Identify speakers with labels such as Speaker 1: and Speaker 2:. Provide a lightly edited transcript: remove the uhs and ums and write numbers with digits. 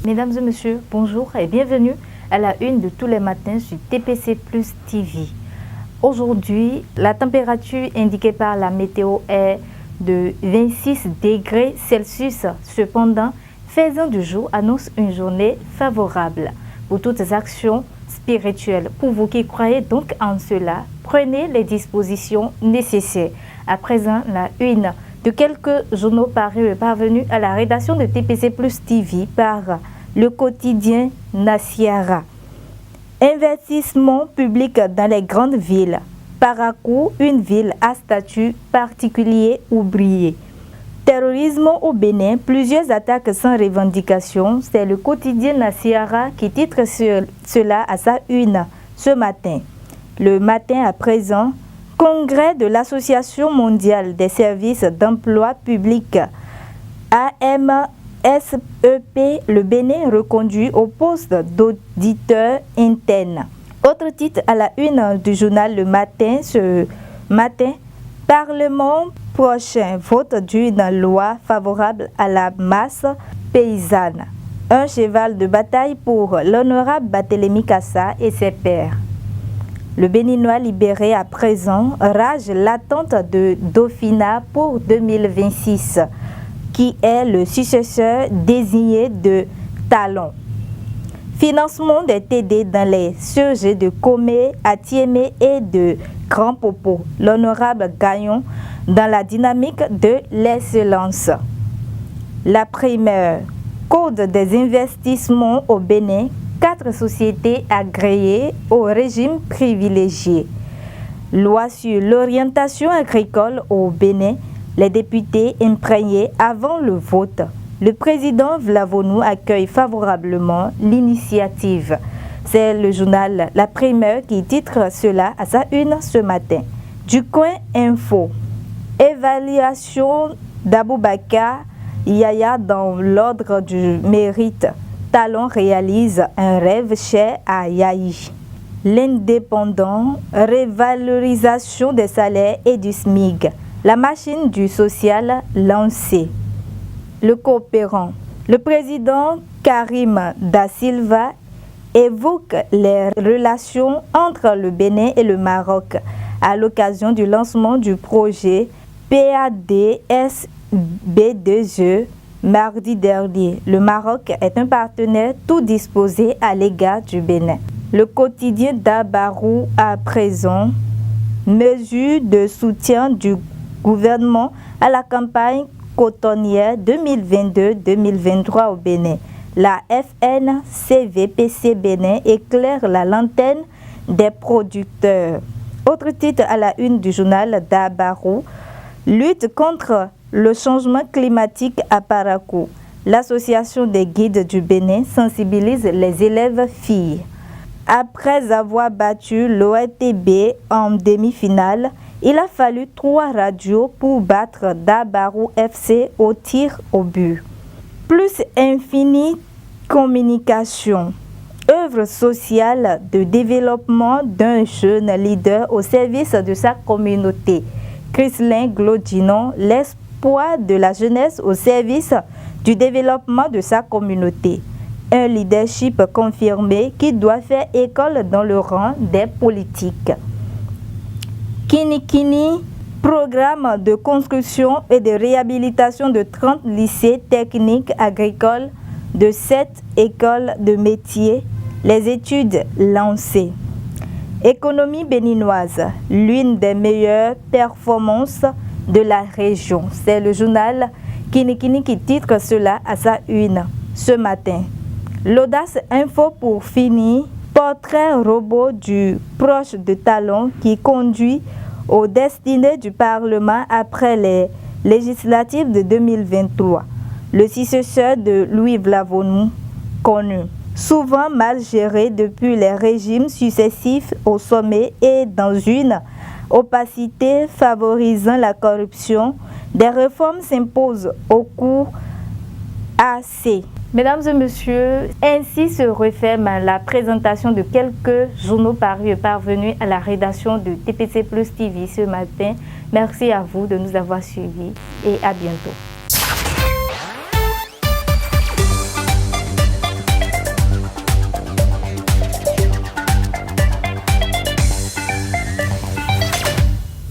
Speaker 1: Mesdames et messieurs, bonjour et bienvenue à la une de tous les matins sur TPC Plus TV. Aujourd'hui, la température indiquée par la météo est de 26 degrés Celsius. Cependant, faisant du jour annonce une journée favorable pour toutes les actions spirituelles. Pour vous qui croyez donc en cela, prenez les dispositions nécessaires. À présent, la une de quelques journaux parus et parvenus à la rédaction de TPC Plus TV par le quotidien Nasiara. Investissement public dans les grandes villes. Parakou, une ville à statut particulier oublié. Terrorisme au Bénin, plusieurs attaques sans revendication. C'est le quotidien Nasiara qui titre cela à sa une ce matin. Le matin à présent, congrès de l'Association mondiale des services d'emploi public AMSEP, le Bénin reconduit au poste d'auditeur interne. Autre titre à la une du journal Le Matin ce matin, Parlement prochain, vote d'une loi favorable à la masse paysanne. Un cheval de bataille pour l'honorable Barthélémy Cassa et ses pairs. Le Béninois libéré à présent rage l'attente de Dauphina pour 2026, qui est le successeur désigné de Talon. Financement des TD dans les surges de Comé, Atiémé et de Grand Popo. L'honorable Gaillon dans la dynamique de l'excellence. La primeur, Code des investissements au Bénin, 4 sociétés agréées au régime privilégié. Loi sur l'orientation agricole au Bénin, les députés imprégnés avant le vote. Le président Vlavonou accueille favorablement l'initiative. C'est le journal La Primeur qui titre cela à sa une ce matin. Du coin info. Évaluation d'Aboubacar Yaya dans l'ordre du mérite. Talon réalise un rêve cher à Yahi. L'indépendant, révalorisation des salaires et du SMIG. La machine du social lancée. Le coopérant. Le président Karim Da Silva évoque les relations entre le Bénin et le Maroc à l'occasion du lancement du projet PADSB2E mardi dernier. Le Maroc est un partenaire tout disposé à l'égard du Bénin. Le quotidien d'Abarou à présent, mesure de soutien du gouvernement à la campagne cotonnière 2022-2023 au Bénin. La FNCVPC Bénin éclaire la lanterne des producteurs. Autre titre à la une du journal d'Abarou, lutte contre le changement climatique à Parakou. L'association des guides du Bénin sensibilise les élèves filles. Après avoir battu l'ORTB en demi-finale, il a fallu 3 radios pour battre Dabarou FC au tir au but. Plus Infini Communication, œuvre sociale de développement d'un jeune leader au service de sa communauté. Chrislin Glodinon, l'espoir de la jeunesse au service du développement de sa communauté. Un leadership confirmé qui doit faire école dans le rang des politiques. Kini, programme de construction et de réhabilitation de 30 lycées techniques agricoles de 7 écoles de métiers, les études lancées. Économie béninoise, l'une des meilleures performances de la région. C'est le journal Kini qui titre cela à sa une ce matin. L'audace info pour finir, portrait robot du proche de Talon qui conduit aux destinées du Parlement après les législatives de 2023. Le successeur de Louis Vlavonou, connu, souvent mal géré depuis les régimes successifs au sommet et dans une opacité favorisant la corruption, des réformes s'imposent au cours AC. Mesdames et messieurs, ainsi se referme la présentation de quelques journaux parus et parvenus à la rédaction de TPC Plus TV ce matin. Merci à vous de nous avoir suivis et à bientôt.